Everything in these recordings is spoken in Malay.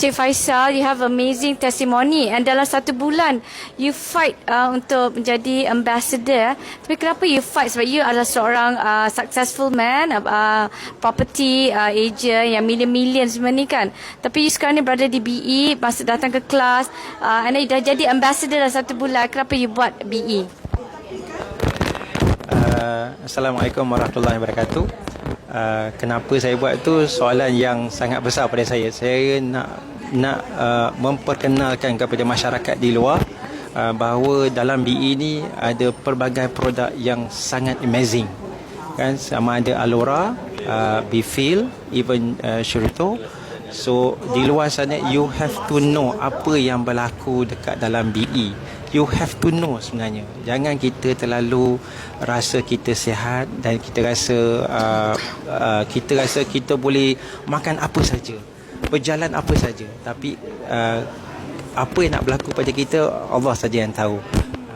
Encik Faisal, you have amazing testimony, and dalam 1 bulan you fight untuk menjadi ambassador. Tapi kenapa you fight? Sebab you adalah seorang successful man, property agent yang million semua ni kan. Tapi you sekarang ni berada di BE, masuk datang ke kelas, and you dah jadi ambassador dalam 1 bulan. Kenapa you buat BE? Assalamualaikum warahmatullahi wabarakatuh. Kenapa saya buat tu soalan yang sangat besar pada saya. Saya nak memperkenalkan kepada masyarakat di luar bahawa dalam BE ni ada pelbagai produk yang sangat amazing. Kan, sama ada Alora, Bifil, even Shurito. So di luar sana you have to know apa yang berlaku dekat dalam BE. You have to know sebenarnya. Jangan kita terlalu rasa kita sihat dan kita rasa kita boleh makan apa saja, berjalan apa saja. Tapi apa yang nak berlaku pada kita, Allah saja yang tahu.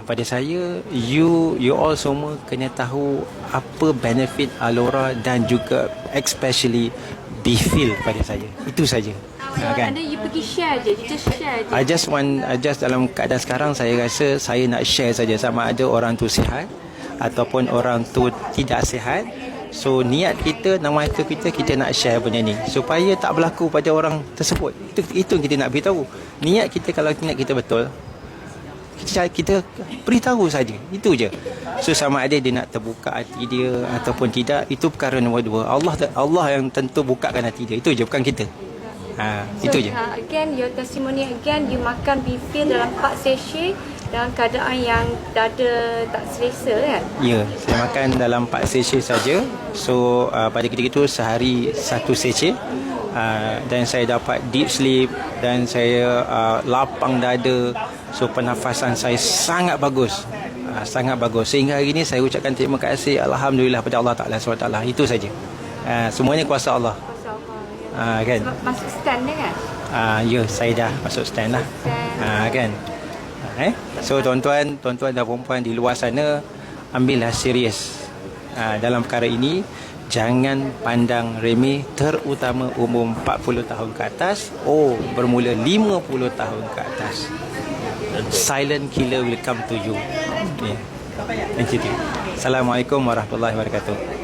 Pada saya, you all semua kena tahu apa benefit Alora dan juga especially Bifil pada saya. Itu saja. Kan? Anda you pergi share je, you just share je. I just dalam keadaan sekarang saya rasa saya nak share saja, sama ada orang tu sihat ataupun orang tu tidak sihat. So niat kita, nama kita nak share benda ni supaya tak berlaku pada orang tersebut. Itu kita nak beritahu. Niat kita, kalau niat kita betul, kita beritahu saja. Itu je. So sama ada dia nak terbuka hati dia ataupun tidak, itu perkara nombor 2. Allah yang tentu bukakan hati dia. Itu je, bukan kita. Itu je. Again, your testimony again, you makan Bifil dalam 4 sachet dalam keadaan yang dada tak selesa kan? Ya, saya makan dalam 4 sachet saja. So pada ketika itu sehari 1 sachet. Dan saya dapat deep sleep dan saya lapang dada. So pernafasan saya sangat bagus. Sangat bagus. Sehingga hari ini saya ucapkan terima kasih, alhamdulillah pada Allah Taala SWT. Itu saja. Semuanya kuasa Allah. Kan? Sebab masuk stand dia kan? Ya, saya dah masuk stand lah. Kan? So tuan-tuan dan perempuan di luar sana, ambillah serius dalam perkara ini. Jangan pandang remeh, terutama umur 40 tahun ke atas. Bermula 50 tahun ke atas. Silent killer will come to you. Thank you. Assalamualaikum warahmatullahi wabarakatuh.